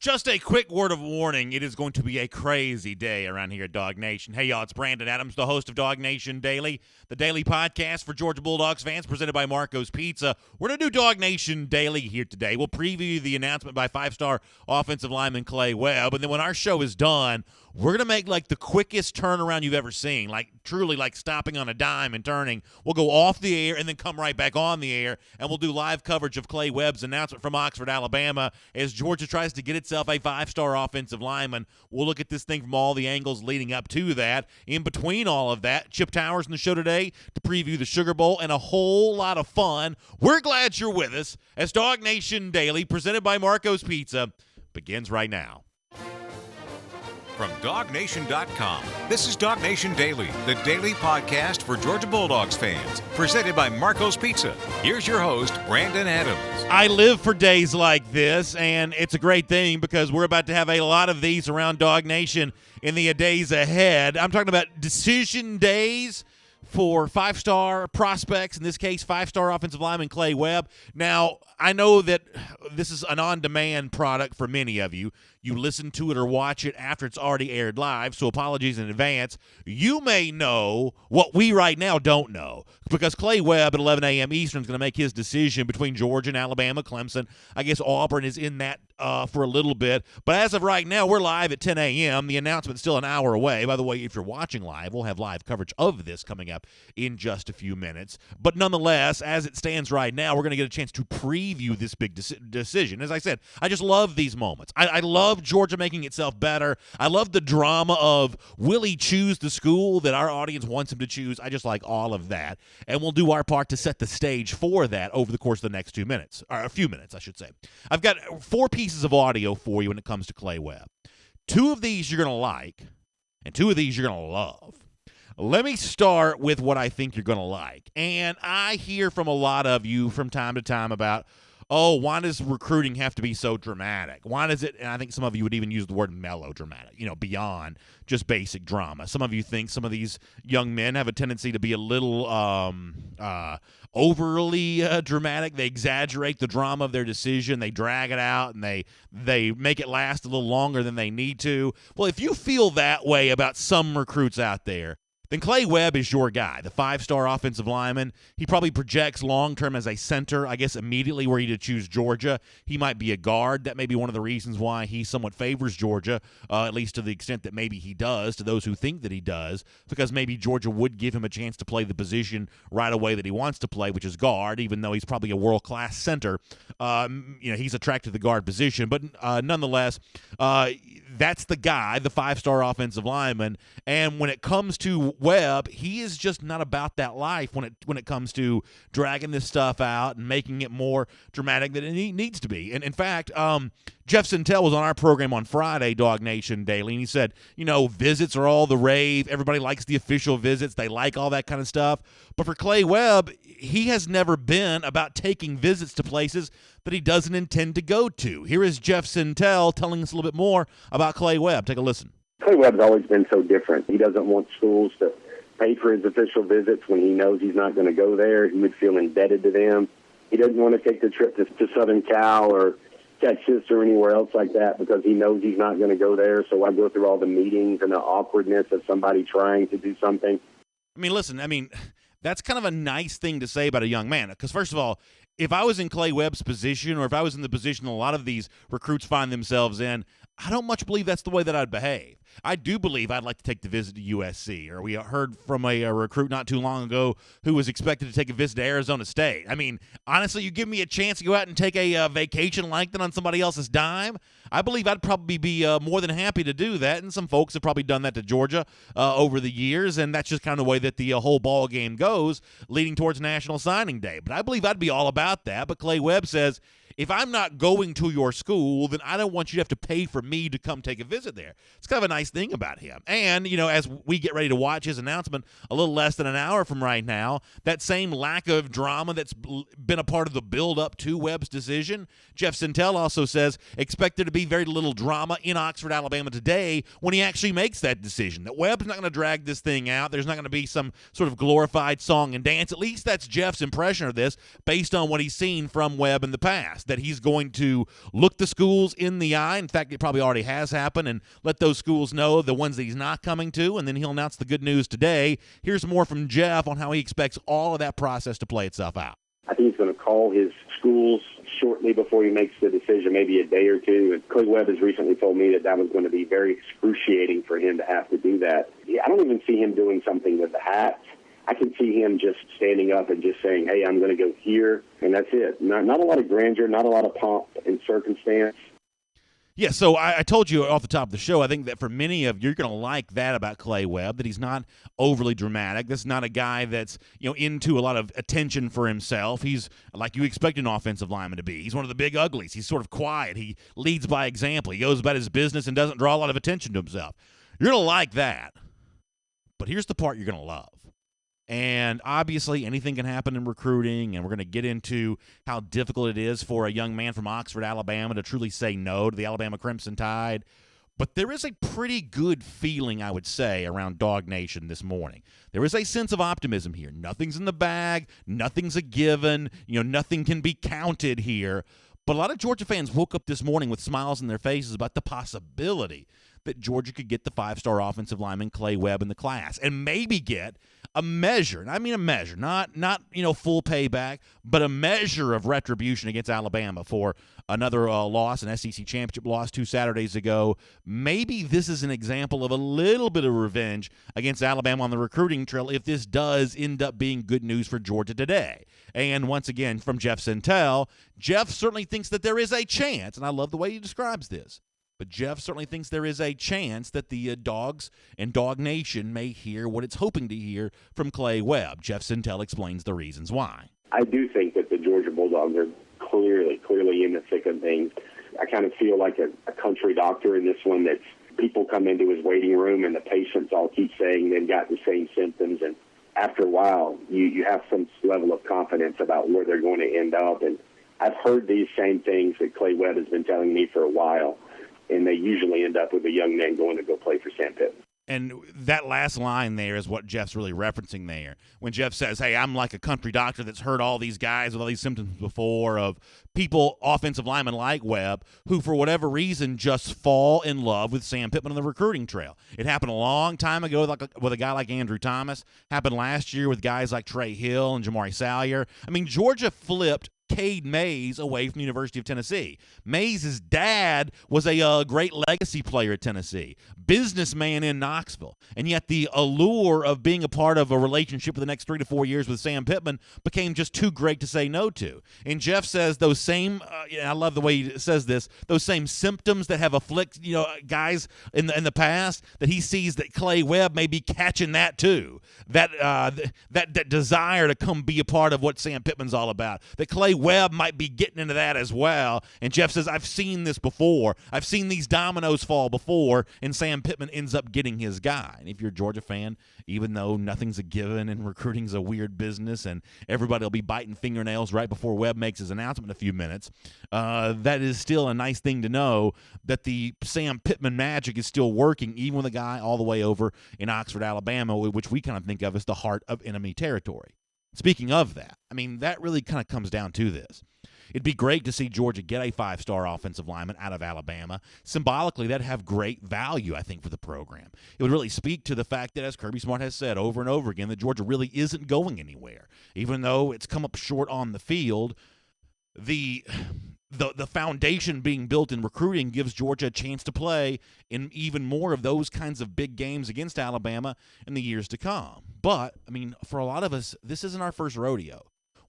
Just a quick word of warning. It is going to be a crazy day around here at Dog Nation. Hey, y'all, it's Brandon Adams, the host of Dog Nation Daily, the daily podcast for Georgia Bulldogs fans presented by Marco's Pizza. We're going to do Dog Nation Daily here today. We'll preview the announcement by five-star offensive lineman Clay Webb, and then when our show is done, we're going to make like the quickest turnaround you've ever seen, like truly like stopping on a dime and turning. We'll go off the air and then come right back on the air, and we'll do live coverage of Clay Webb's announcement from Oxford, Alabama, as Georgia tries to get itself a five-star offensive lineman. We'll look at this thing from all the angles leading up to that. In between all of that, Chip Towers in the show today to preview the Sugar Bowl and a whole lot of fun. We're glad you're with us as Dog Nation Daily, presented by Marco's Pizza, begins right now. From DogNation.com, this is Dog Nation Daily, the daily podcast for Georgia Bulldogs fans, presented by Marco's Pizza. Here's your host, Brandon Adams. I live for days like this, and it's a great thing because we're about to have a lot of these around Dog Nation in the days ahead. I'm talking about decision days for five-star prospects, in this case, five-star offensive lineman Clay Webb. Now, I know that this is an on-demand product for many of you. You listen to it or watch it after it's already aired live, so apologies in advance. You may know what we right now don't know, because Clay Webb at 11 a.m. Eastern is going to make his decision between Georgia and Alabama, Clemson. I guess Auburn is in that for a little bit. But as of right now, we're live at 10 a.m. The announcement's still an hour away. By the way, if you're watching live, we'll have live coverage of this coming up in just a few minutes. But nonetheless, as it stands right now, we're going to get a chance to preview this big decision. As I said, I just love these moments. I love Georgia making itself better. I love the drama of, will he choose the school that our audience wants him to choose? I just like all of that. And we'll do our part to set the stage for that over the course of the next 2 minutes, or a few minutes, I should say. I've got 4 pieces of audio for you when it comes to Clay Webb. 2 of these you're going to like, and 2 of these you're going to love. Let me start with what I think you're going to like. And I hear from a lot of you from time to time about, oh, why does recruiting have to be so dramatic? Why does it, and I think some of you would even use the word melodramatic, beyond just basic drama. Some of you think some of these young men have a tendency to be a little overly dramatic. They exaggerate the drama of their decision. They drag it out, and they make it last a little longer than they need to. Well, if you feel that way about some recruits out there, then Clay Webb is your guy, the 5-star offensive lineman. He probably projects long-term as a center. I guess immediately were you to choose Georgia, he might be a guard. That may be one of the reasons why he somewhat favors Georgia, at least to the extent that maybe he does, to those who think that he does, because maybe Georgia would give him a chance to play the position right away that he wants to play, which is guard, even though he's probably a world-class center. He's attracted to the guard position. But nonetheless, that's the guy, the 5-star offensive lineman. And when it comes to Webb, he is just not about that life when it comes to dragging this stuff out and making it more dramatic than it needs to be. And in fact, Jeff Sintel was on our program on Friday, Dog Nation Daily, and he said, visits are all the rave. Everybody likes the official visits. They like all that kind of stuff. But for Clay Webb, he has never been about taking visits to places that he doesn't intend to go to. Here is Jeff Sintel telling us a little bit more about Clay Webb. Take a listen. Clay Webb's always been so different. He doesn't want schools to pay for his official visits when he knows he's not going to go there. He would feel indebted to them. He doesn't want to take the trip to Southern Cal or Texas or anywhere else like that because he knows he's not going to go there. So I go through all the meetings and the awkwardness of somebody trying to do something. Listen, that's kind of a nice thing to say about a young man. Because first of all, if I was in Clay Webb's position, or if I was in the position a lot of these recruits find themselves in, I don't much believe that's the way that I'd behave. I do believe I'd like to take the visit to USC, or we heard from a recruit not too long ago who was expected to take a visit to Arizona State. Honestly, you give me a chance to go out and take a vacation like that on somebody else's dime, I believe I'd probably be more than happy to do that, and some folks have probably done that to Georgia over the years, and that's just kind of the way that the whole ball game goes, leading towards National Signing Day. But I believe I'd be all about that. But Clay Webb says, if I'm not going to your school, then I don't want you to have to pay for me to come take a visit there. It's kind of a nice thing about him. And, as we get ready to watch his announcement a little less than an hour from right now, that same lack of drama that's been a part of the build-up to Webb's decision, Jeff Sintel also says, expect there to be very little drama in Oxford, Alabama today when he actually makes that decision. That Webb's not going to drag this thing out. There's not going to be some sort of glorified song and dance. At least that's Jeff's impression of this based on what he's seen from Webb in the past. class, that he's going to look the schools in the eye. In fact, it probably already has happened, and let those schools know the ones that he's not coming to, and then he'll announce the good news today. Here's more from Jeff on how he expects all of that process to play itself out. I think he's going to call his schools shortly before he makes the decision, maybe a day or two. And Clay Webb has recently told me that was going to be very excruciating for him to have to do that. I don't even see him doing something with the hats. I can see him just standing up and just saying, hey, I'm going to go here, and that's it. Not a lot of grandeur, not a lot of pomp and circumstance. Yeah, so I told you off the top of the show, I think that for many of you, you're going to like that about Clay Webb, that he's not overly dramatic. This is not a guy that's, into a lot of attention for himself. He's like you expect an offensive lineman to be. He's one of the big uglies. He's sort of quiet. He leads by example. He goes about his business and doesn't draw a lot of attention to himself. You're going to like that. But here's the part you're going to love. And obviously, anything can happen in recruiting, and we're going to get into how difficult it is for a young man from Oxford, Alabama, to truly say no to the Alabama Crimson Tide. But there is a pretty good feeling, I would say, around Dog Nation this morning. There is a sense of optimism here. Nothing's in the bag. Nothing's a given. Nothing can be counted here. But a lot of Georgia fans woke up this morning with smiles on their faces about the possibility that Georgia could get the 5-star offensive lineman Clay Webb in the class and maybe get a measure, and I mean a measure, not full payback, but a measure of retribution against Alabama for another loss, an SEC championship loss 2 Saturdays ago. Maybe this is an example of a little bit of revenge against Alabama on the recruiting trail if this does end up being good news for Georgia today. And once again, from Jeff Sentell, Jeff certainly thinks that there is a chance, and I love the way he describes this, but Jeff certainly thinks there is a chance that the Dogs and Dog Nation may hear what it's hoping to hear from Clay Webb. Jeff Sentell explains the reasons why. I do think that the Georgia Bulldogs are clearly in the thick of things. I kind of feel like a country doctor in this one, that people come into his waiting room and the patients all keep saying they've got the same symptoms. And after a while, you have some level of confidence about where they're going to end up. And I've heard these same things that Clay Webb has been telling me for a while. And they usually end up with a young man going to go play for Sam Pittman. And that last line there is what Jeff's really referencing there. When Jeff says, hey, I'm like a country doctor that's heard all these guys with all these symptoms before, of people, offensive linemen like Webb, who for whatever reason just fall in love with Sam Pittman on the recruiting trail. It happened a long time ago with a guy like Andrew Thomas. Happened last year with guys like Trey Hill and Jamari Salyer. I mean, Georgia flipped Cade Mays away from the University of Tennessee. Mays' dad was a great legacy player at Tennessee, businessman in Knoxville, and yet the allure of being a part of a relationship for the next 3 to 4 years with Sam Pittman became just too great to say no to. And Jeff says those same, I love the way he says this, those same symptoms that have afflicted guys in the past, that he sees that Clay Webb may be catching that too. That desire to come be a part of what Sam Pittman's all about. That Clay Webb might be getting into that as well. And Jeff says, I've seen this before. I've seen these dominoes fall before, and Sam Pittman ends up getting his guy. And if you're a Georgia fan, even though nothing's a given and recruiting's a weird business and everybody will be biting fingernails right before Webb makes his announcement in a few minutes, that is still a nice thing to know, that the Sam Pittman magic is still working, even with a guy all the way over in Oxford, Alabama, which we kind of think of as the heart of enemy territory. Speaking of that, I mean, that really kind of comes down to this. It'd be great to see Georgia get a 5-star offensive lineman out of Alabama. Symbolically, that'd have great value, I think, for the program. It would really speak to the fact that, as Kirby Smart has said over and over again, that Georgia really isn't going anywhere. Even though it's come up short on the field, the foundation being built in recruiting gives Georgia a chance to play in even more of those kinds of big games against Alabama in the years to come. But, I mean, for a lot of us, this isn't our first rodeo.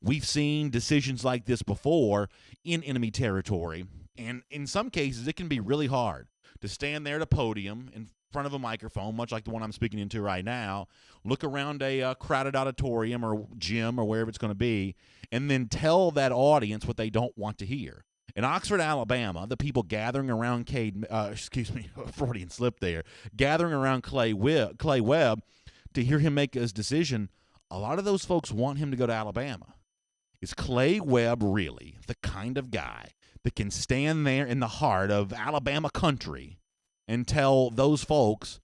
We've seen decisions like this before in enemy territory, and in some cases it can be really hard to stand there at a podium in front of a microphone, much like the one I'm speaking into right now, look around a crowded auditorium or gym or wherever it's going to be, and then tell that audience what they don't want to hear. In Oxford, Alabama, the people gathering around Freudian slip there, gathering around Clay Webb to hear him make his decision, a lot of those folks want him to go to Alabama. Is Clay Webb really the kind of guy that can stand there in the heart of Alabama country and tell those folks,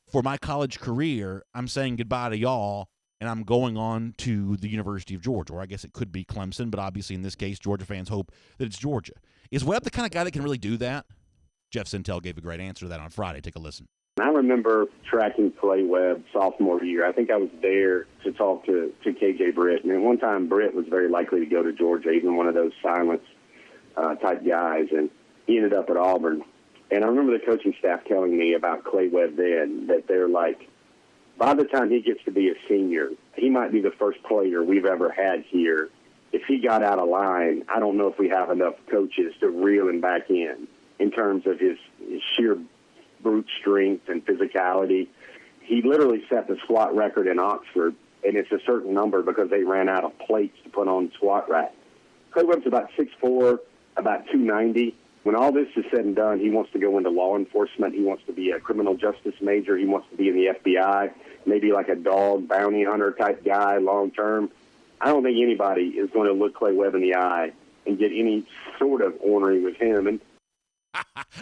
for my college career, I'm saying goodbye to y'all, and I'm going on to the University of Georgia, or I guess it could be Clemson, but obviously in this case, Georgia fans hope that it's Georgia. Is Webb the kind of guy that can really do that? Jeff Sintel gave a great answer to that on Friday. Take a listen. I remember tracking Clay Webb sophomore year. I think I was there to talk to KJ Britt. And at one time, Britt was very likely to go to Georgia, even one of those silence type guys. And he ended up at Auburn. And I remember the coaching staff telling me about Clay Webb then, that they're like, by the time he gets to be a senior, he might be the first player we've ever had here. If he got out of line, I don't know if we have enough coaches to reel him back in terms of his sheer brute strength and physicality. He literally set the squat record in Oxford, and it's a certain number because they ran out of plates to put on squat rack. Clay Webb's about 6'4", about 290. When all this is said and done, he wants to go into law enforcement. He wants to be a criminal justice major. He wants to be in the FBI, maybe like a dog bounty hunter type guy long term. I don't think anybody is going to look Clay Webb in the eye and get any sort of ornery with him. And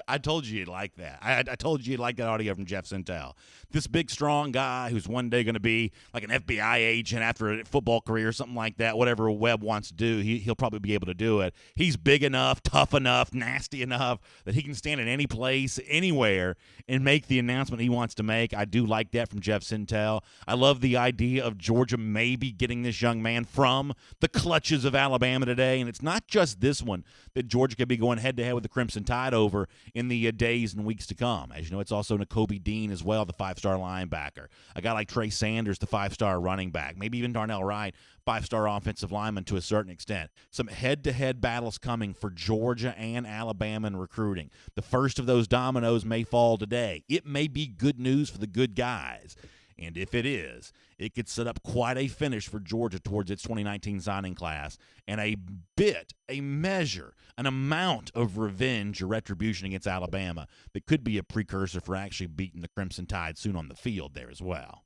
I told you you'd like that. I told you you'd like that audio from Jeff Sintel. This big, strong guy who's one day going to be like an FBI agent after a football career or something like that, whatever Webb wants to do, he'll probably be able to do it. He's big enough, tough enough, nasty enough that he can stand in any place, anywhere, and make the announcement he wants to make. I do like that from Jeff Sintel. I love the idea of Georgia maybe getting this young man from the clutches of Alabama today, and it's not just this one that Georgia could be going head-to-head with the Crimson Tide over in the days and weeks to come. As you know, it's also Nakobe Dean as well, the 5-star linebacker. A guy like Trey Sanders, the 5-star running back. Maybe even Darnell Wright, 5-star offensive lineman to a certain extent. Some head-to-head battles coming for Georgia and Alabama in recruiting. The first of those dominoes may fall today. It may be good news for the good guys. And if it is, it could set up quite a finish for Georgia towards its 2019 signing class and a measure, an amount of revenge or retribution against Alabama that could be a precursor for actually beating the Crimson Tide soon on the field there as well.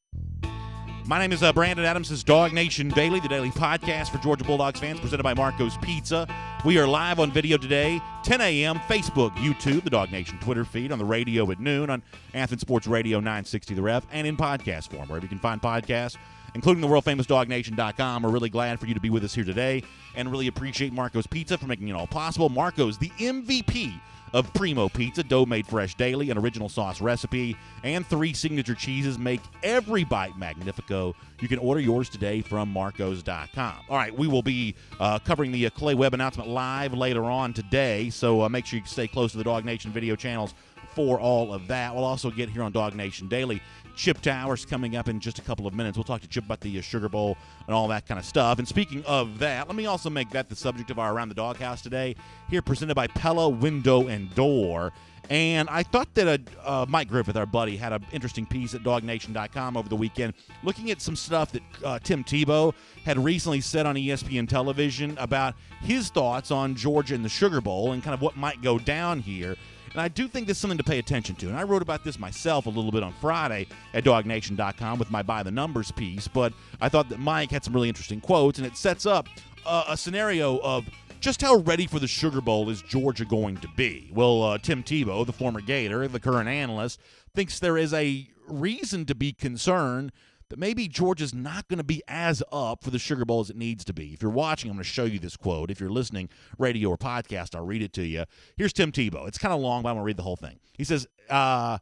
My name is Brandon Adams. This is Dog Nation Daily, the daily podcast for Georgia Bulldogs fans, presented by Marco's Pizza. We are live on video today, 10 a.m., Facebook, YouTube, the Dog Nation Twitter feed, on the radio at noon, on Athens Sports Radio 960 The Ref, and in podcast form, wherever you can find podcasts, including the world-famous DogNation.com. We're really glad for you to be with us here today and really appreciate Marco's Pizza for making it all possible. Marco's, the MVP of Primo Pizza, dough made fresh daily, an original sauce recipe, and 3 signature cheeses make every bite magnifico. You can order yours today from Marcos.com. All right, we will be covering the Clay Webb announcement live later on today, so make sure you stay close to the Dog Nation video channels for all of that. We'll also get here on Dog Nation Daily. Chip Towers coming up in just a couple of minutes. We'll talk to Chip about the Sugar Bowl and all that kind of stuff. And speaking of that, let me also make that the subject of our Around the Doghouse today, here presented by Pella Window and Door. And I thought that Mike Griffith, our buddy, had an interesting piece at DogNation.com over the weekend looking at some stuff that Tim Tebow had recently said on ESPN television about his thoughts on Georgia and the Sugar Bowl and kind of what might go down here. And I do think there's something to pay attention to. And I wrote about this myself a little bit on Friday at DogNation.com with my By the Numbers piece. But I thought that Mike had some really interesting quotes, and it sets up a scenario of just how ready for the Sugar Bowl is Georgia going to be. Well, Tim Tebow, the former Gator, the current analyst, thinks there is a reason to be concerned that maybe Georgia's not going to be as up for the Sugar Bowl as it needs to be. If you're watching, I'm going to show you this quote. If you're listening, radio or podcast, I'll read it to you. Here's Tim Tebow. It's kind of long, but I'm going to read the whole thing. He says, now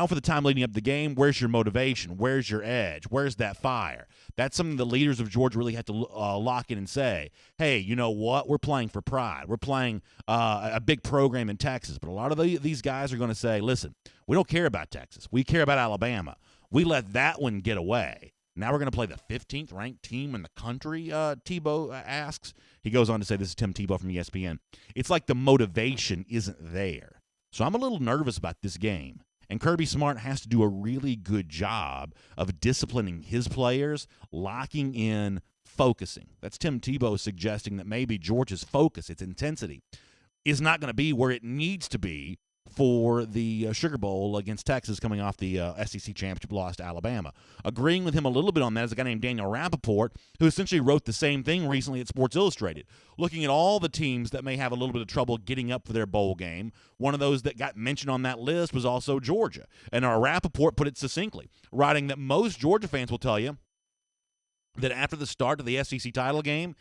for the time leading up to the game, where's your motivation? Where's your edge? Where's that fire? That's something the leaders of Georgia really have to lock in and say, hey, you know what? We're playing for pride. We're playing a big program in Texas. But a lot of these guys are going to say, listen, we don't care about Texas. We care about Alabama. We let that one get away. Now we're going to play the 15th ranked team in the country, Tebow asks. He goes on to say, this is Tim Tebow from ESPN. It's like the motivation isn't there. So I'm a little nervous about this game. And Kirby Smart has to do a really good job of disciplining his players, locking in, focusing. That's Tim Tebow suggesting that maybe Georgia's focus, its intensity, is not going to be where it needs to be for the Sugar Bowl against Texas coming off the SEC championship loss to Alabama. Agreeing with him a little bit on that is a guy named Daniel Rappaport, who essentially wrote the same thing recently at Sports Illustrated, looking at all the teams that may have a little bit of trouble getting up for their bowl game. One of those that got mentioned on that list was also Georgia. And our Rappaport put it succinctly, writing that most Georgia fans will tell you that after the start of the SEC title game,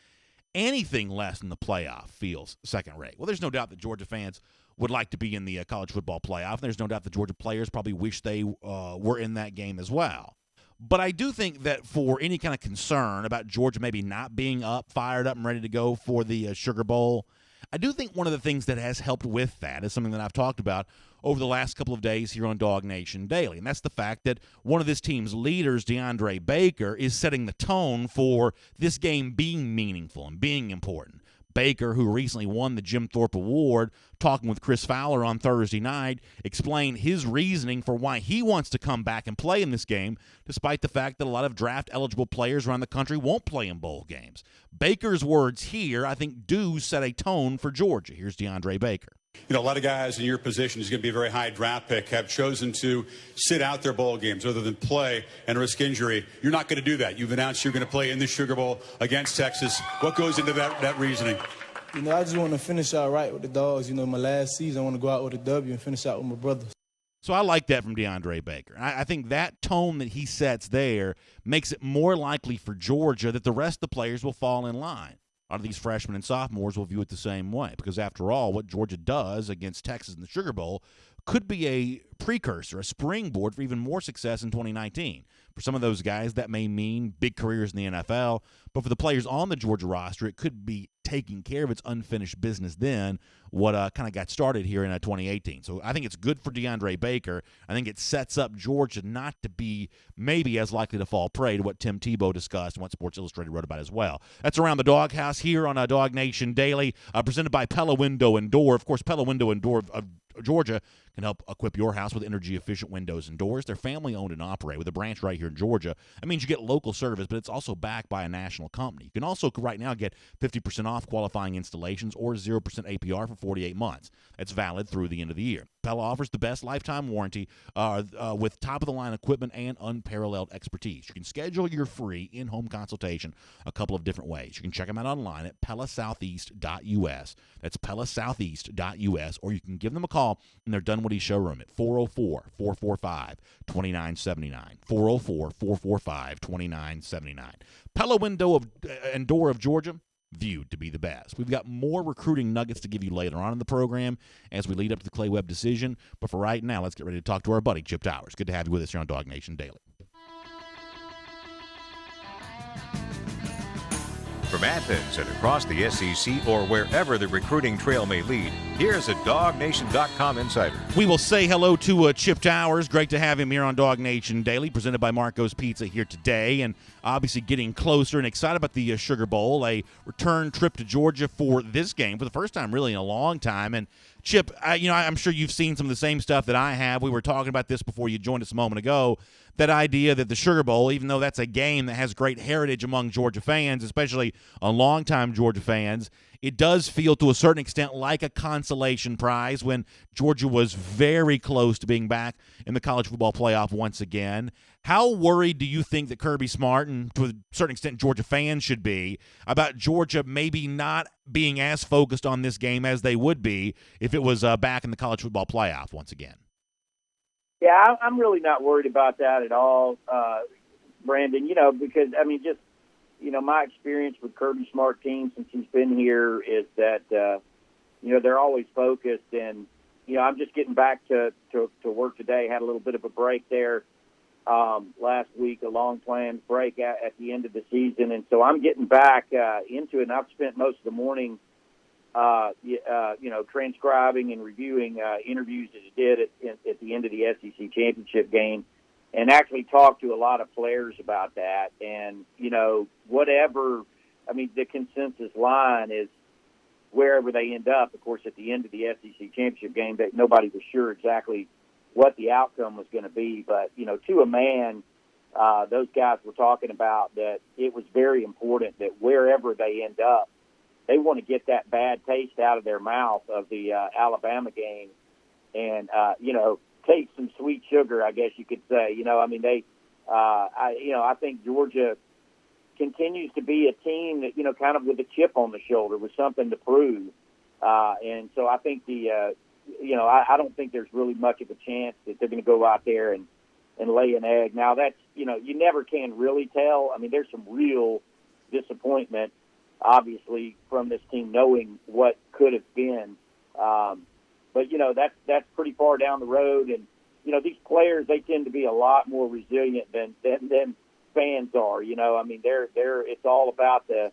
anything less than the playoff feels second rate. Well, there's no doubt that Georgia fans would like to be in the college football playoff, and there's no doubt that Georgia players probably wish they were in that game as well. But I do think that for any kind of concern about Georgia maybe not being fired up and ready to go for the Sugar Bowl, I do think one of the things that has helped with that is something that I've talked about over the last couple of days here on Dog Nation Daily, and that's the fact that one of this team's leaders, DeAndre Baker, is setting the tone for this game being meaningful and being important. Baker, who recently won the Jim Thorpe Award, talking with Chris Fowler on Thursday night, explained his reasoning for why he wants to come back and play in this game, despite the fact that a lot of draft-eligible players around the country won't play in bowl games. Baker's words here, I think, do set a tone for Georgia. Here's DeAndre Baker. You know, a lot of guys in your position is going to be a very high draft pick, have chosen to sit out their bowl games rather than play and risk injury. You're not going to do that. You've announced you're going to play in the Sugar Bowl against Texas. What goes into that reasoning? You know, I just want to finish out right with the Dogs. You know, my last season, I want to go out with a W and finish out with my brothers. So I like that from DeAndre Baker. I think that tone that he sets there makes it more likely for Georgia that the rest of the players will fall in line. A lot of these freshmen and sophomores will view it the same way because, after all, what Georgia does against Texas in the Sugar Bowl could be a precursor, a springboard for even more success in 2019. For some of those guys, that may mean big careers in the NFL, but for the players on the Georgia roster, it could be taking care of its unfinished business then, what kind of got started here in 2018. So I think it's good for DeAndre Baker. I think it sets up Georgia not to be maybe as likely to fall prey to what Tim Tebow discussed and what Sports Illustrated wrote about as well. That's Around the Doghouse here on Dog Nation Daily, presented by Pella Window and Door. Of course, Pella Window and Door of Georgia can help equip your house with energy-efficient windows and doors. They're family-owned and operate with a branch right here in Georgia. That means you get local service, but it's also backed by a national company. You can also right now get 50% off qualifying installations or 0% APR for 48 months. That's valid through the end of the year. Pella offers the best lifetime warranty with top-of-the-line equipment and unparalleled expertise. You can schedule your free in-home consultation a couple of different ways. You can check them out online at pellasoutheast.us. That's pellasoutheast.us, or you can give them a call in their Dunwoody showroom at 404-445-2979. 404-445-2979. Pella Window and Door of Georgia, viewed to be the best. We've got more recruiting nuggets to give you later on in the program as we lead up to the Clay Webb decision. But for right now, let's get ready to talk to our buddy, Chip Towers. Good to have you with us here on Dog Nation Daily. From Athens and across the SEC or wherever the recruiting trail may lead, here's a DogNation.com insider. We will say hello to Chip Towers. Great to have him here on Dog Nation Daily, presented by Marco's Pizza here today. And obviously getting closer and excited about the Sugar Bowl, a return trip to Georgia for this game for the first time really in a long time. And Chip, I'm sure you've seen some of the same stuff that I have. We were talking about this before you joined us a moment ago. That idea that the Sugar Bowl, even though that's a game that has great heritage among Georgia fans, especially longtime Georgia fans, it does feel to a certain extent like a consolation prize when Georgia was very close to being back in the college football playoff once again. How worried do you think that Kirby Smart and to a certain extent Georgia fans should be about Georgia maybe not being as focused on this game as they would be if it was back in the college football playoff once again? Yeah, I'm really not worried about that at all, Brandon, because, my experience with Kirby Smart team since he's been here is that, they're always focused. And, I'm just getting back to work today. Had a little bit of a break there last week, a long-planned break at the end of the season. And so I'm getting back into it, and I've spent most of the morning transcribing and reviewing interviews that he did at the end of the SEC championship game, and actually talked to a lot of players about that. And, the consensus line is wherever they end up. Of course, at the end of the SEC championship game, that nobody was sure exactly what the outcome was going to be. But, to a man, those guys were talking about that it was very important that wherever they end up, they want to get that bad taste out of their mouth of the Alabama game and, taste some sweet sugar, I guess you could say. I think Georgia continues to be a team that, kind of with a chip on the shoulder with something to prove. And so I think I don't think there's really much of a chance that they're going to go out there and and lay an egg. Now that's, you never can really tell. I mean, there's some real disappointment, obviously, from this team knowing what could have been. But that's pretty far down the road. And, these players, they tend to be a lot more resilient than fans are. I mean, it's all about the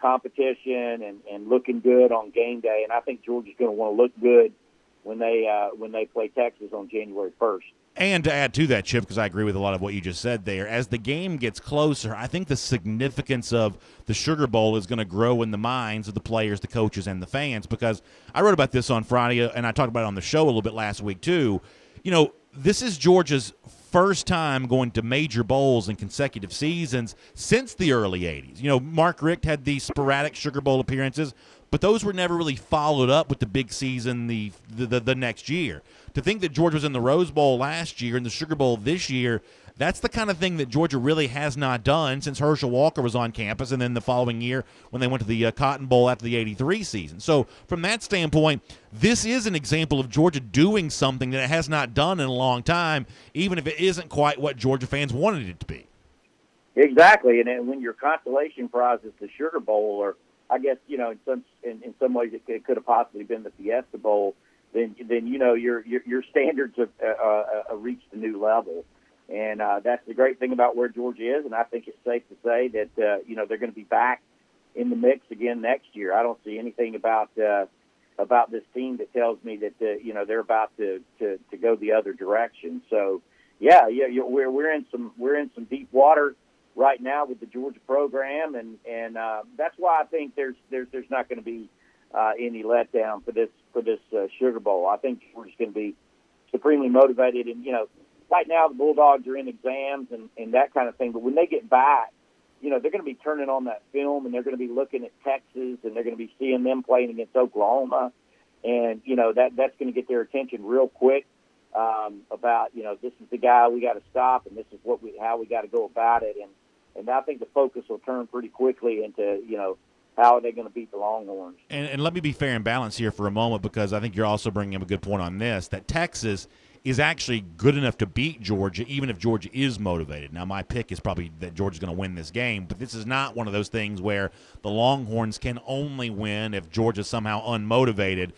competition and looking good on game day. And I think Georgia's going to want to look good when they play Texas on January 1st. And to add to that, Chip, because I agree with a lot of what you just said there, as the game gets closer, I think the significance of the Sugar Bowl is going to grow in the minds of the players, the coaches, and the fans, because I wrote about this on Friday, and I talked about it on the show a little bit last week too. This is Georgia's first time going to major bowls in consecutive seasons since the early 80s. Mark Richt had these sporadic Sugar Bowl appearances, but those were never really followed up with the big season the next year. To think that Georgia was in the Rose Bowl last year and the Sugar Bowl this year, that's the kind of thing that Georgia really has not done since Herschel Walker was on campus, and then the following year when they went to the Cotton Bowl after the '83 season. So from that standpoint, this is an example of Georgia doing something that it has not done in a long time, even if it isn't quite what Georgia fans wanted it to be. Exactly, and then when your consolation prize is the Sugar Bowl, or I guess in some ways it could have possibly been the Fiesta Bowl, then your standards have reached a new level. And that's the great thing about where Georgia is, and I think it's safe to say that they're going to be back in the mix again next year. I don't see anything about this team that tells me that they're about to go the other direction. So we're in some deep water right now with the Georgia program, and that's why I think there's not going to be any letdown for this Sugar Bowl. I think Georgia's going to be supremely motivated, and right now the Bulldogs are in exams and that kind of thing. But when they get back, they're going to be turning on that film, and they're going to be looking at Texas, and they're going to be seeing them playing against Oklahoma. And, that's going to get their attention real quick about, this is the guy we got to stop, and this is how we got to go about it. And I think the focus will turn pretty quickly into, how are they going to beat the Longhorns. And let me be fair and balanced here for a moment, because I think you're also bringing up a good point on this, that Texas is actually good enough to beat Georgia, even if Georgia is motivated. Now, my pick is probably that Georgia's going to win this game, but this is not one of those things where the Longhorns can only win if Georgia's somehow unmotivated.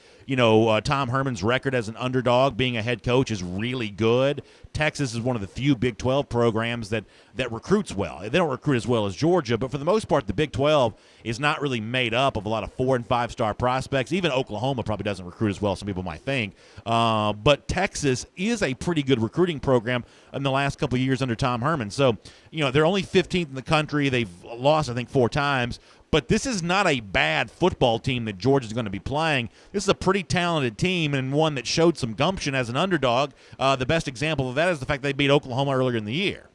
Tom Herman's record as an underdog, being a head coach, is really good. Texas is one of the few Big 12 programs that recruits well. They don't recruit as well as Georgia, but for the most part, the Big 12 is not really made up of a lot of 4- and 5-star prospects. Even Oklahoma probably doesn't recruit as well as some people might think. But Texas is a pretty good recruiting program in the last couple of years under Tom Herman. So, they're only 15th in the country. They've lost, I think, 4 times. But this is not a bad football team that Georgia's going to be playing. This is a pretty talented team, and one that showed some gumption as an underdog. The best example of that is the fact they beat Oklahoma earlier in the year.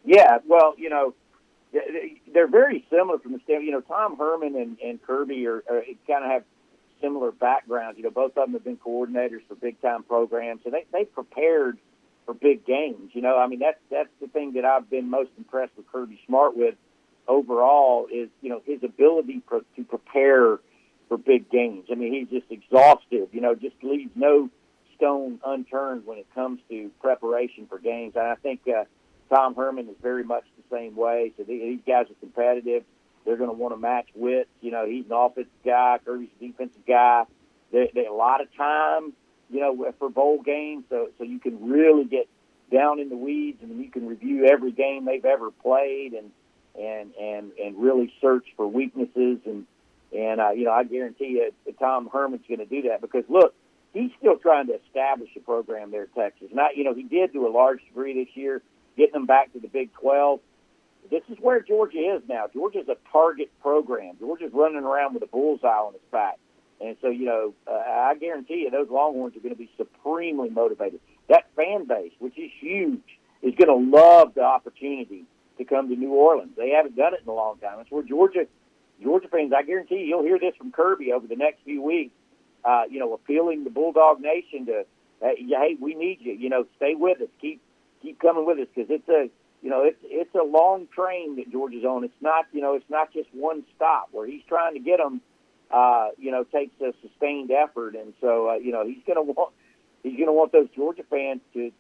Yeah, well, they're very similar from the standpoint. Tom Herman and Kirby are kind of have similar backgrounds. Both of them have been coordinators for big-time programs, so they prepared for big games. I mean, that's the thing that I've been most impressed with Kirby Smart with overall is, his ability to prepare for big games. I mean, he's just exhaustive, just leaves no stone unturned when it comes to preparation for games. And I think Tom Herman is very much the same way. So these guys are competitive. They're going to want to match wits. He's an offensive guy. Kirby's a defensive guy. They a lot of time, for bowl games. So you can really get down in the weeds, and you can review every game they've ever played and really search for weaknesses. And I guarantee you Tom Herman's going to do that because, look, he's still trying to establish a program there at Texas. Not, he did to a large degree this year, getting them back to the Big 12. This is where Georgia is now. Georgia's a target program. Georgia's running around with a bullseye on its back. And so, I guarantee you those Longhorns are going to be supremely motivated. That fan base, which is huge, is going to love the opportunity to come to New Orleans. They haven't done it in a long time. It's where Georgia fans, I guarantee you'll hear this from Kirby over the next few weeks, appealing the Bulldog Nation to, hey, we need you. Stay with us. Keep coming with us because it's a long train that Georgia's on. It's not just one stop. Where he's trying to get them, takes a sustained effort, and so he's he's going to want those Georgia fans to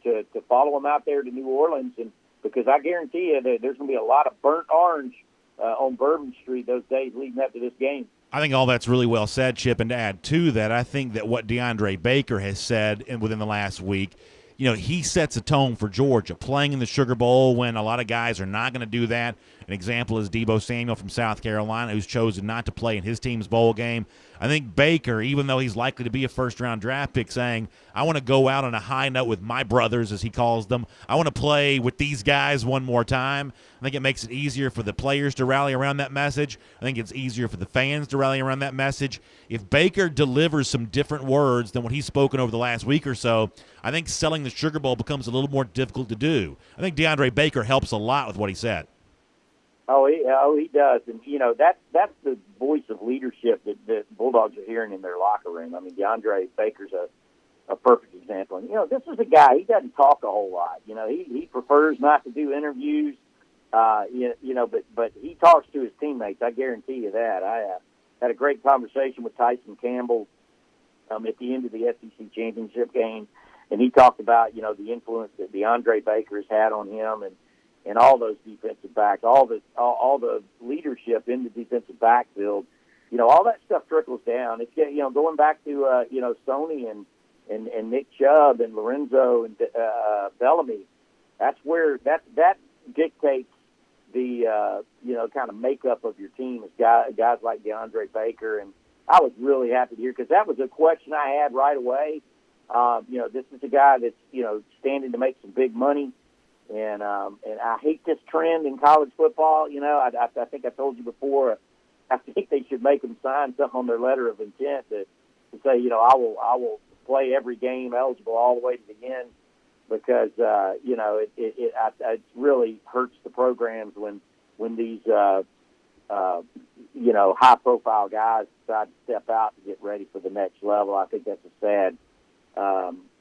follow him out there to New Orleans, and because I guarantee you that there's going to be a lot of burnt orange on Bourbon Street those days leading up to this game. I think all that's really well said, Chip, and to add to that, I think that what DeAndre Baker has said within the last week, he sets a tone for Georgia, playing in the Sugar Bowl when a lot of guys are not going to do that. An example is Deebo Samuel from South Carolina, who's chosen not to play in his team's bowl game. I think Baker, even though he's likely to be a first-round draft pick, saying, I want to go out on a high note with my brothers, as he calls them. I want to play with these guys one more time. I think it makes it easier for the players to rally around that message. I think it's easier for the fans to rally around that message. If Baker delivers some different words than what he's spoken over the last week or so, I think selling the Sugar Bowl becomes a little more difficult to do. I think DeAndre Baker helps a lot with what he said. Oh, he does, and that's the voice of leadership that Bulldogs are hearing in their locker room. I mean, DeAndre Baker's a perfect example. And this is a guy, he doesn't talk a whole lot. He prefers not to do interviews. But he talks to his teammates. I guarantee you that. I had a great conversation with Tyson Campbell at the end of the SEC championship game, and he talked about the influence that DeAndre Baker has had on him, and all those defensive backs, all the leadership in the defensive backfield, all that stuff trickles down. It's going back to Sony and Nick Chubb and Lorenzo and Bellamy. That's where that dictates the kind of makeup of your team is guys like DeAndre Baker. And I was really happy to hear, because that was a question I had right away. This is a guy that's standing to make some big money. And I hate this trend in college football. I think I told you before, I think they should make them sign something on their letter of intent to say, I will play every game eligible all the way to the end, because it really hurts the programs when these high profile guys decide to step out to get ready for the next level. I think that's a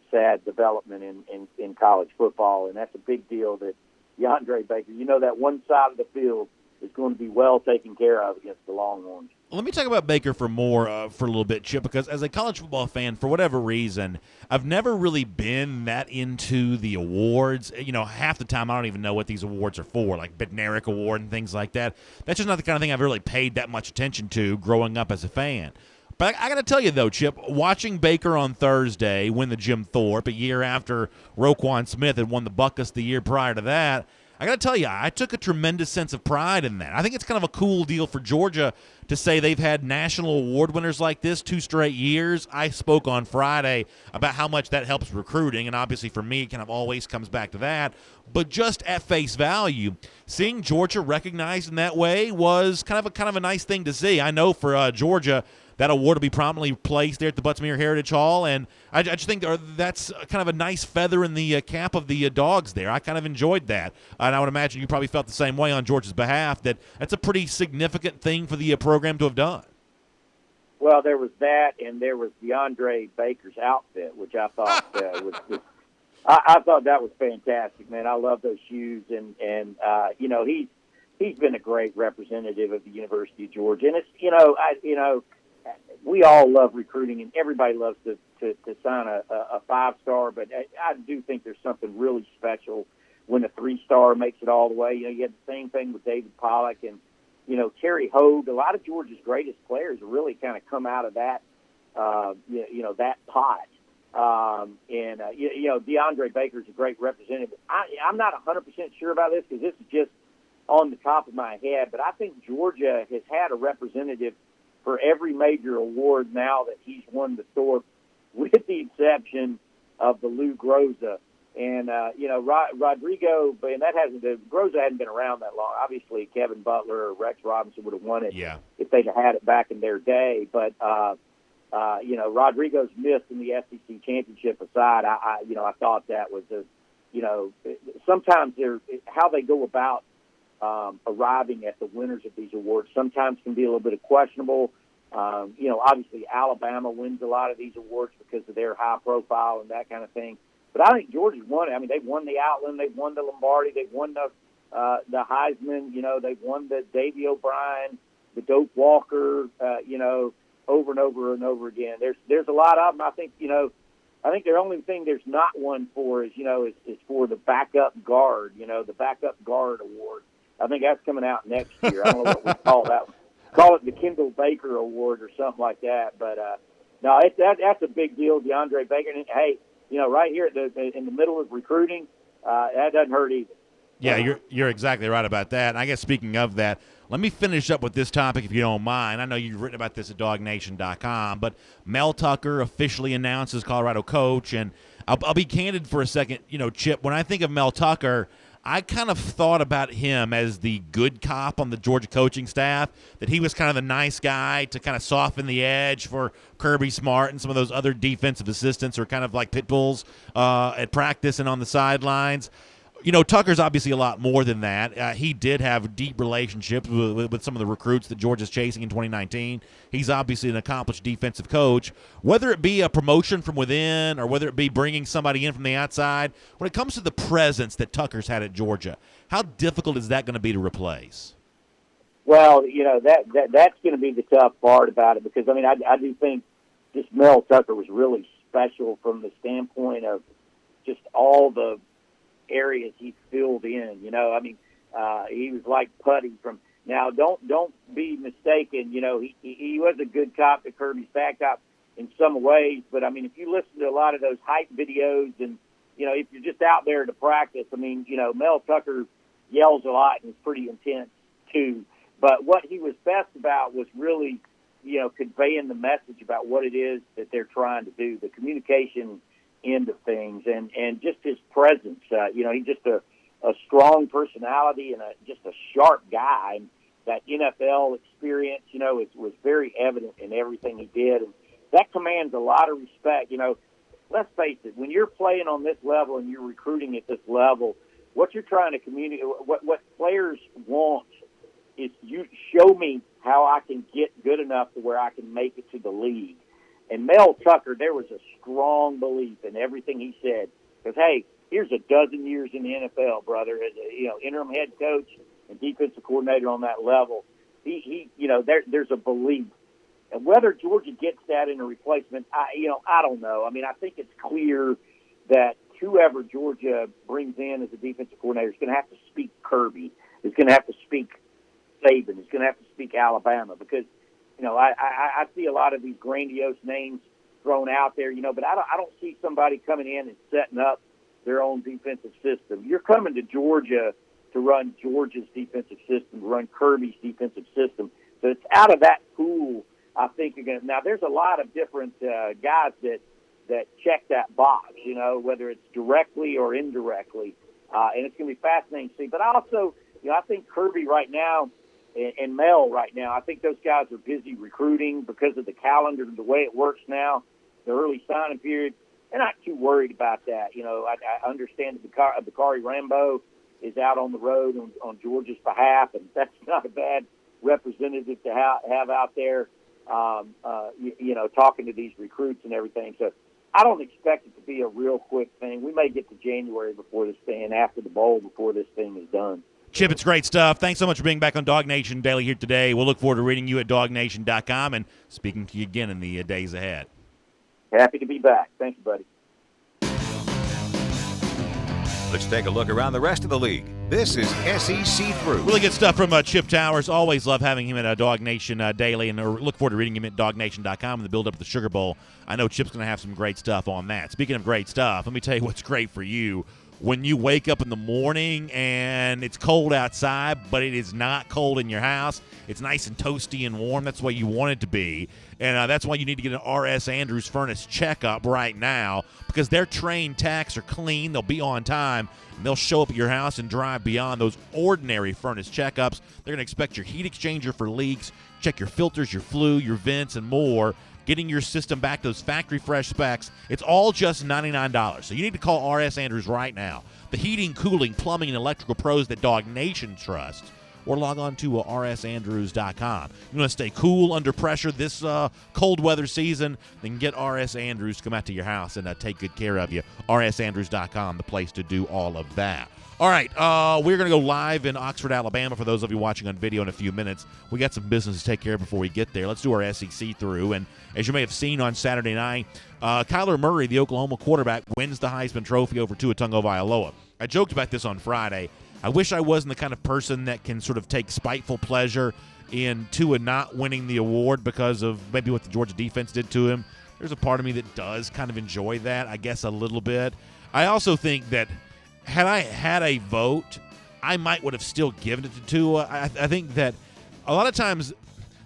sad development in college football, and that's a big deal that DeAndre Baker, that one side of the field is going to be well taken care of against the Longhorns. Let me talk about Baker for a little bit, Chip, because as a college football fan, for whatever reason, I've never really been that into the awards. Half the time I don't even know what these awards are for, like Bednarik Award and things like that. That's just not the kind of thing I've really paid that much attention to growing up as a fan. But I got to tell you, though, Chip, watching Baker on Thursday win the Jim Thorpe a year after Roquan Smith had won the Buckus the year prior to that, I got to tell you, I took a tremendous sense of pride in that. I think it's kind of a cool deal for Georgia to say they've had national award winners like this 2 straight years. I spoke on Friday about how much that helps recruiting, and obviously for me it kind of always comes back to that. But just at face value, seeing Georgia recognized in that way was kind of a nice thing to see. I know for Georgia, that award will be prominently placed there at the Butts-Mehre Heritage Hall, and I just think that's kind of a nice feather in the cap of the Dogs there. I kind of enjoyed that, and I would imagine you probably felt the same way on Georgia's behalf, that's a pretty significant thing for the program to have done. Well, there was that, and there was DeAndre Baker's outfit, which I thought I thought that was fantastic, man. I love those shoes, and he's been a great representative of the University of Georgia, and it's we all love recruiting, and everybody loves to sign a 5-star, but I do think there's something really special when a 3-star makes it all the way. You had the same thing with David Pollock and, Terry Hogue. A lot of Georgia's greatest players really kind of come out of that, that pot. DeAndre Baker's a great representative. I'm not 100% sure about this, because this is just on the top of my head, but I think Georgia has had a representative for every major award now that he's won the Thorpe, with the exception of the Lou Groza. And, Rodrigo, and Groza hadn't been around that long. Obviously, Kevin Butler or Rex Robinson would have won it if they'd had it back in their day. But, Rodrigo's missed in the SEC championship aside. I thought that was sometimes how they go about arriving at the winners of these awards sometimes can be a little bit questionable. Obviously Alabama wins a lot of these awards because of their high profile and that kind of thing. But I think Georgia's won it. I mean, they've won the Outland, they've won the Lombardi, they've won the Heisman. They've won the Davy O'Brien, the Doak Walker. Over and over and over again. There's a lot of them. I think I think the only thing there's not one for is for the backup guard, the backup guard award. I think that's coming out next year. I don't know what we call that one. Call it the Kendall Baker Award or something like that. But no, that's a big deal, DeAndre Baker. And hey, right here in the middle of recruiting, that doesn't hurt either. Yeah, you're exactly right about that. And I guess speaking of that, let me finish up with this topic if you don't mind. I know you've written about this at DogNation.com, but Mel Tucker officially announced as Colorado coach. And I'll be candid for a second. Chip, when I think of Mel Tucker, I kind of thought about him as the good cop on the Georgia coaching staff, that he was kind of the nice guy to kind of soften the edge for Kirby Smart and some of those other defensive assistants who are kind of like pit bulls at practice and on the sidelines. Tucker's obviously a lot more than that. He did have deep relationships with some of the recruits that Georgia's chasing in 2019. He's obviously an accomplished defensive coach. Whether it be a promotion from within or whether it be bringing somebody in from the outside, when it comes to the presence that Tucker's had at Georgia, how difficult is that going to be to replace? Well, that's going to be the tough part about it because, I do think this Mel Tucker was really special from the standpoint of just all the areas he filled in. He was like putty from. Now, don't be mistaken. He was a good cop to Kirby's bad cop in some ways. But if you listen to a lot of those hype videos, and if you're just out there to practice, Mel Tucker yells a lot and is pretty intense too. But what he was best about was really, conveying the message about what it is that they're trying to do, the communication end of things, and just his presence. He's just a strong personality and just a sharp guy. And that NFL experience, was very evident in everything he did, and that commands a lot of respect. Let's face it, when you're playing on this level and you're recruiting at this level, what you're trying to communicate, what players want is you show me how I can get good enough to where I can make it to the league. And Mel Tucker, there was a strong belief in everything he said. Because, hey, here's a dozen years in the NFL, brother, as a interim head coach and defensive coordinator on that level. There's a belief. And whether Georgia gets that in a replacement, I don't know. I think it's clear that whoever Georgia brings in as a defensive coordinator is going to have to speak Kirby. Is going to have to speak Saban. Is going to have to speak Alabama because I see a lot of these grandiose names thrown out there, but I don't see somebody coming in and setting up their own defensive system. You're coming to Georgia to run Georgia's defensive system, to run Kirby's defensive system. So it's out of that pool, I think you're going to. Now, there's a lot of different guys that check that box, whether it's directly or indirectly, and it's going to be fascinating to see. But I also, I think Kirby right now, and Mel right now, I think those guys are busy recruiting because of the calendar, the way it works now, the early signing period. They're not too worried about that. I understand that Bakari Rambo is out on the road on Georgia's behalf, and that's not a bad representative to have out there, talking to these recruits and everything. So I don't expect it to be a real quick thing. We may get to January before this thing, after the bowl, before this thing is done. Chip, it's great stuff. Thanks so much for being back on Dog Nation Daily here today. We'll look forward to reading you at DogNation.com and speaking to you again in the days ahead. Happy to be back. Thank you, buddy. Let's take a look around the rest of the league. This is SEC Through. Really good stuff from Chip Towers. Always love having him at Dog Nation Daily, and look forward to reading him at DogNation.com in the build-up of the Sugar Bowl. I know Chip's going to have some great stuff on that. Speaking of great stuff, let me tell you what's great for you. When you wake up in the morning and it's cold outside, but it is not cold in your house, it's nice and toasty and warm. That's what you want it to be. And that's why you need to get an R.S. Andrews furnace checkup right now, because their trained techs are clean, they'll be on time, and they'll show up at your house and drive beyond those ordinary furnace checkups. They're going to inspect your heat exchanger for leaks, check your filters, your flue, your vents, and more. Getting your system back to those factory fresh specs, it's all just $99. So you need to call R.S. Andrews right now. The heating, cooling, plumbing, and electrical pros that Dog Nation trusts. Or log on to rsandrews.com. You want to stay cool under pressure this cold weather season? Then get R.S. Andrews to come out to your house and take good care of you. rsandrews.com, the place to do all of that. All right, we're going to go live in Oxford, Alabama for those of you watching on video in a few minutes. We got some business to take care of before we get there. Let's do our SEC through. And as you may have seen on Saturday night, Kyler Murray, the Oklahoma quarterback, wins the Heisman Trophy over Tua Tagovailoa. I joked about this on Friday. I wish I wasn't the kind of person that can sort of take spiteful pleasure in Tua not winning the award because of maybe what the Georgia defense did to him. There's a part of me that does kind of enjoy that, I guess, a little bit. I also think that had I had a vote, I might would have still given it to Tua. I think that a lot of times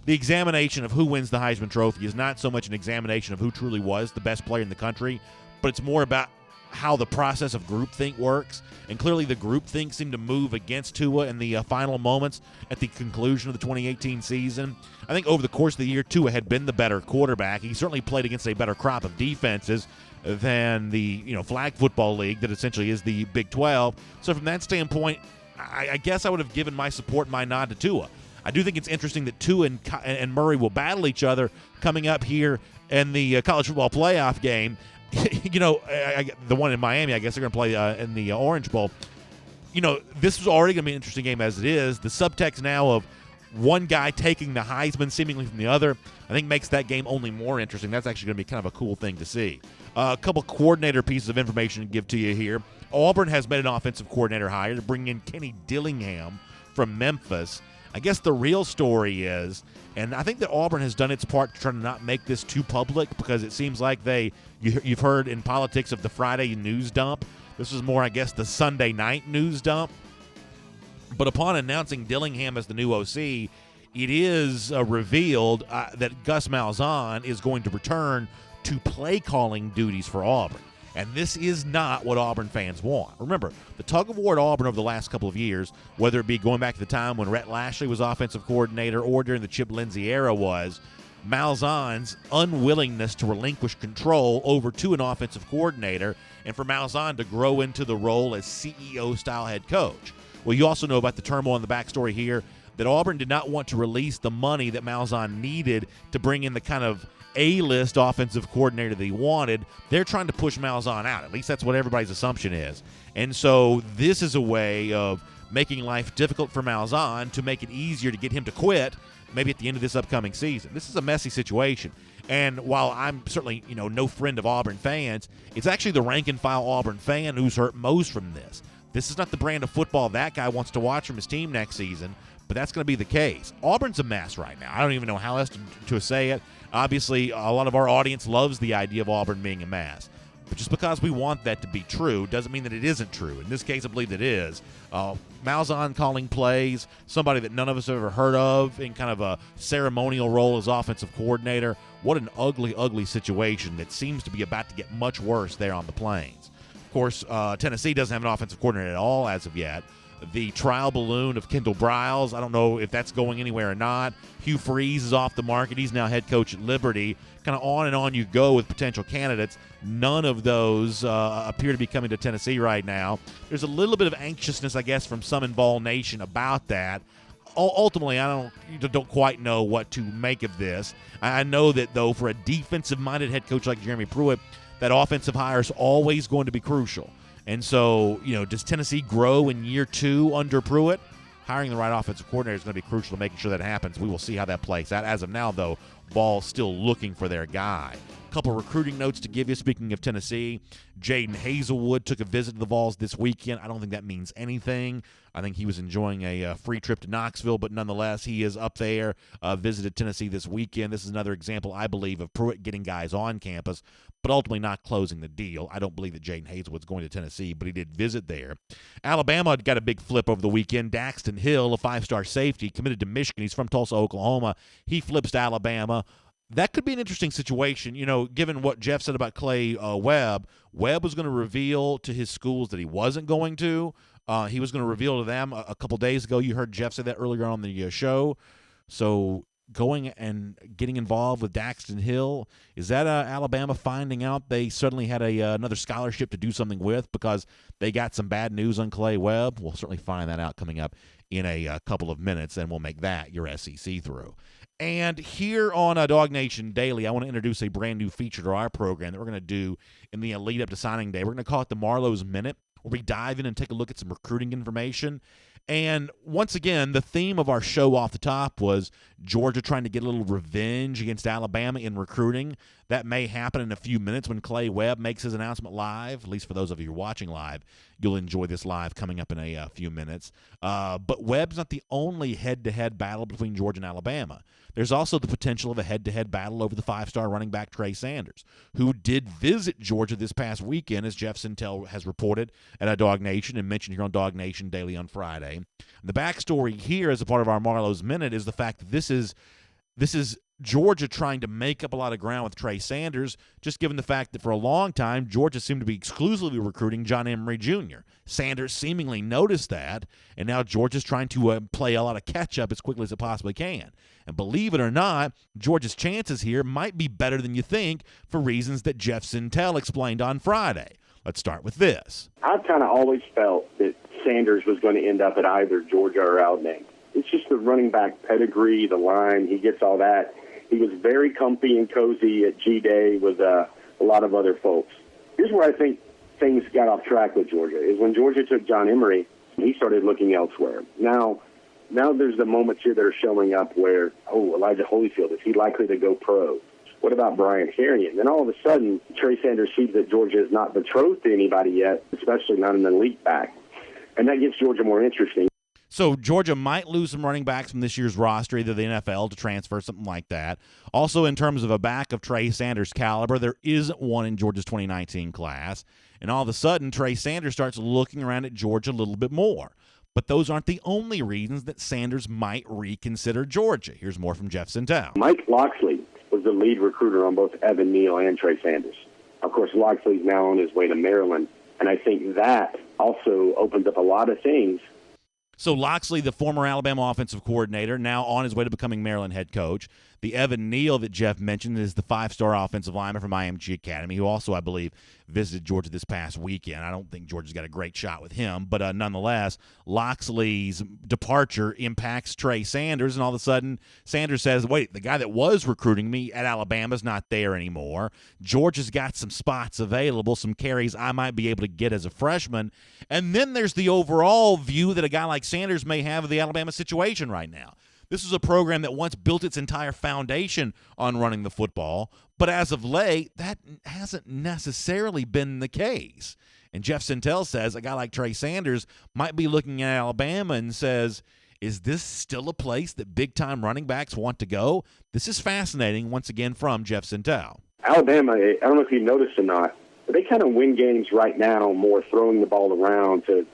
the examination of who wins the Heisman Trophy is not so much an examination of who truly was the best player in the country, but it's more about how the process of groupthink works. And clearly the groupthink seemed to move against Tua in the final moments at the conclusion of the 2018 season. I think over the course of the year, Tua had been the better quarterback. He certainly played against a better crop of defenses than the flag football league that essentially is the Big 12. So from that standpoint, I guess I would have given my support and my nod to Tua. I do think it's interesting that Tua and Murray will battle each other coming up here in the college football playoff game. The one in Miami, I guess they're going to play in the Orange Bowl. This was already going to be an interesting game as it is. The subtext now of one guy taking the Heisman seemingly from the other, I think makes that game only more interesting. That's actually going to be kind of a cool thing to see. A couple coordinator pieces of information to give to you here. Auburn has made an offensive coordinator hire to bring in Kenny Dillingham from Memphis. I guess the real story is, and I think that Auburn has done its part to try to not make this too public because it seems like you've heard in politics of the Friday news dump. This is more, I guess, the Sunday night news dump. But upon announcing Dillingham as the new OC, it is revealed that Gus Malzahn is going to return to play calling duties for Auburn. And this is not what Auburn fans want. Remember, the tug of war at Auburn over the last couple of years, whether it be going back to the time when Rhett Lashley was offensive coordinator or during the Chip Lindsey era, was Malzahn's unwillingness to relinquish control over to an offensive coordinator and for Malzahn to grow into the role as CEO-style head coach. Well, you also know about the turmoil in the backstory here that Auburn did not want to release the money that Malzahn needed to bring in the kind of A-list offensive coordinator that he wanted. They're trying to push Malzahn out. At least that's what everybody's assumption is. And so this is a way of making life difficult for Malzahn to make it easier to get him to quit maybe at the end of this upcoming season. This is a messy situation. And while I'm certainly, no friend of Auburn fans, it's actually the rank-and-file Auburn fan who's hurt most from this. This is not the brand of football that guy wants to watch from his team next season, but that's going to be the case. Auburn's a mess right now. I don't even know how else to say it. Obviously, a lot of our audience loves the idea of Auburn being a mess. But just because we want that to be true doesn't mean that it isn't true. In this case, I believe it is. Malzahn calling plays, somebody that none of us have ever heard of in kind of a ceremonial role as offensive coordinator. What an ugly, ugly situation that seems to be about to get much worse there on the Plains. Of course, Tennessee doesn't have an offensive coordinator at all as of yet. The trial balloon of Kendall Briles, I don't know if that's going anywhere or not. Hugh Freeze is off the market. He's now head coach at Liberty. Kind of on and on you go with potential candidates. None of those appear to be coming to Tennessee right now. There's a little bit of anxiousness, I guess, from some in Vol Nation about that. Ultimately, I don't quite know what to make of this. I know that, though, for a defensive-minded head coach like Jeremy Pruitt, that offensive hire is always going to be crucial. And so, does Tennessee grow in year 2 under Pruitt? Hiring the right offensive coordinator is going to be crucial to making sure that happens. We will see how that plays out. As of now, though, Ball's still looking for their guy. A couple recruiting notes to give you. Speaking of Tennessee, Jaden Hazelwood took a visit to the Vols this weekend. I don't think that means anything. I think he was enjoying a free trip to Knoxville, but nonetheless, he is up there, visited Tennessee this weekend. This is another example, I believe, of Pruitt getting guys on campus, but ultimately not closing the deal. I don't believe that Jaden Hazelwood's going to Tennessee, but he did visit there. Alabama got a big flip over the weekend. Daxton Hill, a 5-star safety, committed to Michigan. He's from Tulsa, Oklahoma. He flips to Alabama. That could be an interesting situation, given what Jeff said about Clay Webb. Webb was going to reveal to his schools that he wasn't going to. He was going to reveal to them a couple days ago. You heard Jeff say that earlier on the show. So going and getting involved with Daxton Hill, is that Alabama finding out they suddenly had another scholarship to do something with because they got some bad news on Clay Webb? We'll certainly find that out coming up in a couple of minutes, and we'll make that your SEC through. And here on Dog Nation Daily, I want to introduce a brand new feature to our program that we're going to do in the lead up to signing day. We're going to call it the Marlowe's Minute. where we dive in and take a look at some recruiting information. And once again, the theme of our show off the top was Georgia trying to get a little revenge against Alabama in recruiting. That may happen in a few minutes when Clay Webb makes his announcement live. At least for those of you who are watching live, you'll enjoy this live coming up in a few minutes. But Webb's not the only head-to-head battle between Georgia and Alabama. There's also the potential of a head-to-head battle over the five-star running back Trey Sanders, who did visit Georgia this past weekend, as Jeff Sintel has reported at Dog Nation and mentioned here on Dog Nation Daily on Friday. The backstory here, as a part of our Marlowe's Minute, is the fact that this is Georgia trying to make up a lot of ground with Trey Sanders, just given the fact that for a long time, Georgia seemed to be exclusively recruiting John Emery Jr. Sanders seemingly noticed that, and now Georgia's trying to play a lot of catch-up as quickly as it possibly can. And believe it or not, Georgia's chances here might be better than you think for reasons that Jeff Sintel explained on Friday. Let's start with this. I've kind of always felt that Sanders was going to end up at either Georgia or Alabama. It's just the running back pedigree, the line, he gets all that. He was very comfy and cozy at G-Day with a lot of other folks. Here's where I think things got off track with Georgia, is when Georgia took John Emery, he started looking elsewhere. Now there's the moments here that are showing up where, Elijah Holyfield, is he likely to go pro? What about Brian Herrion? Then all of a sudden, Trey Sanders sees that Georgia is not betrothed to anybody yet, especially not an elite back. And that gets Georgia more interesting. So Georgia might lose some running backs from this year's roster, either the NFL to transfer, something like that. Also, in terms of a back of Trey Sanders' caliber, there isn't one in Georgia's 2019 class. And all of a sudden, Trey Sanders starts looking around at Georgia a little bit more. But those aren't the only reasons that Sanders might reconsider Georgia. Here's more from Jeff Sintel. Mike Loxley was the lead recruiter on both Evan Neal and Trey Sanders. Of course, Loxley's now on his way to Maryland, and I think that also opens up a lot of things. So Loxley, the former Alabama offensive coordinator, now on his way to becoming Maryland head coach. The Evan Neal that Jeff mentioned is the five-star offensive lineman from IMG Academy, who also, I believe, visited Georgia this past weekend. I don't think Georgia's got a great shot with him, but nonetheless, Loxley's departure impacts Trey Sanders, and all of a sudden, Sanders says, wait, the guy that was recruiting me at Alabama's not there anymore. Georgia's got some spots available, some carries I might be able to get as a freshman, and then there's the overall view that a guy like Sanders may have of the Alabama situation right now. This is a program that once built its entire foundation on running the football, but as of late, that hasn't necessarily been the case. And Jeff Sintel says a guy like Trey Sanders might be looking at Alabama and says, is this still a place that big-time running backs want to go? This is fascinating, once again, from Jeff Sintel. Alabama, I don't know if you noticed or not, but they kind of win games right now more throwing the ball around to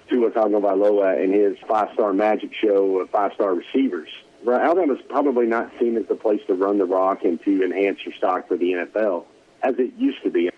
Tua Tagovailoa and his five-star magic show of five-star receivers. Alabama's probably not seen as the place to run the rock and to enhance your stock for the NFL as it used to be.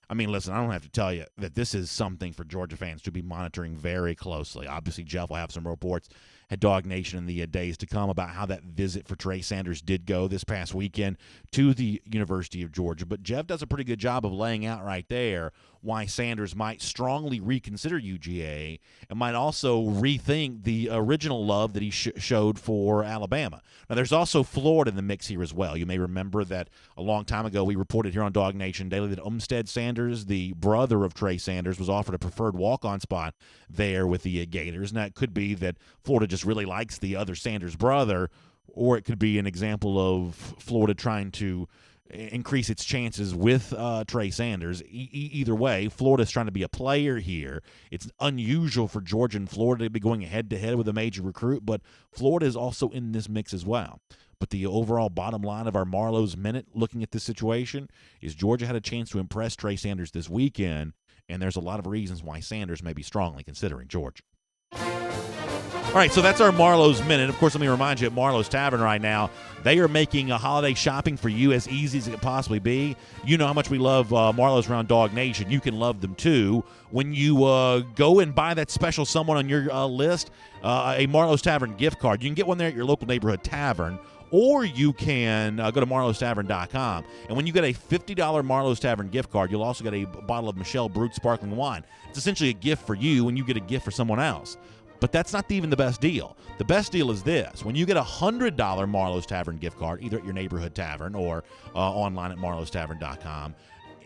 I mean, listen, I don't have to tell you that this is something for Georgia fans to be monitoring very closely. Obviously, Jeff will have some reports at Dog Nation in the days to come about how that visit for Trey Sanders did go this past weekend to the University of Georgia. But Jeff does a pretty good job of laying out right there why Sanders might strongly reconsider UGA and might also rethink the original love that he showed for Alabama. Now, there's also Florida in the mix here as well. You may remember that a long time ago we reported here on Dog Nation Daily that Umstead Sanders, the brother of Trey Sanders, was offered a preferred walk-on spot there with the Gators. Now, it could be that Florida just really likes the other Sanders brother, or it could be an example of Florida trying to increase its chances with Trey Sanders. Either way, Florida's trying to be a player here. It's unusual for Georgia and Florida to be going head-to-head with a major recruit, but Florida is also in this mix as well. But the overall bottom line of our Marlowe's Minute looking at this situation is Georgia had a chance to impress Trey Sanders this weekend, and there's a lot of reasons why Sanders may be strongly considering Georgia. All right, so that's our Marlowe's Minute. Of course, let me remind you, at Marlowe's Tavern right now, they are making holiday shopping for you as easy as it could possibly be. You know how much we love Marlowe's around Dog Nation. You can love them, too. When you go and buy that special someone on your list, a Marlowe's Tavern gift card, you can get one there at your local neighborhood tavern, or you can go to marlowestavern.com. And when you get a $50 Marlowe's Tavern gift card, you'll also get a bottle of Michelle Brut sparkling wine. It's essentially a gift for you when you get a gift for someone else. But that's not even the best deal. The best deal is this. When you get a $100 Marlowe's Tavern gift card, either at your neighborhood tavern or online at marlowestavern.com,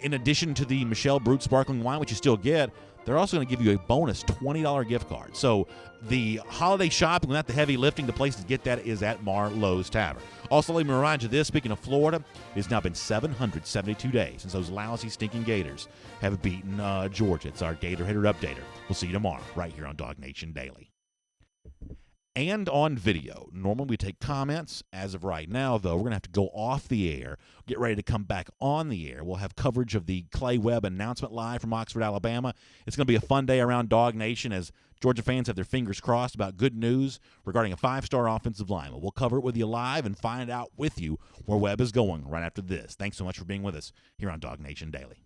in addition to the Michelle Brute sparkling wine, which you still get, they're also going to give you a bonus $20 gift card. So the holiday shopping without the heavy lifting, the place to get that is at Marlowe's Tavern. Also, let me remind you this, speaking of Florida, it's now been 772 days since those lousy, stinking Gators have beaten Georgia. It's our Gator Hitter Updater. We'll see you tomorrow right here on Dog Nation Daily. And on video. Normally we take comments. As of right now, though, we're going to have to go off the air, get ready to come back on the air. We'll have coverage of the Clay Webb announcement live from Oxford, Alabama. It's going to be a fun day around Dog Nation as Georgia fans have their fingers crossed about good news regarding a 5-star offensive lineman. We'll cover it with you live and find out with you where Webb is going right after this. Thanks so much for being with us here on Dog Nation Daily.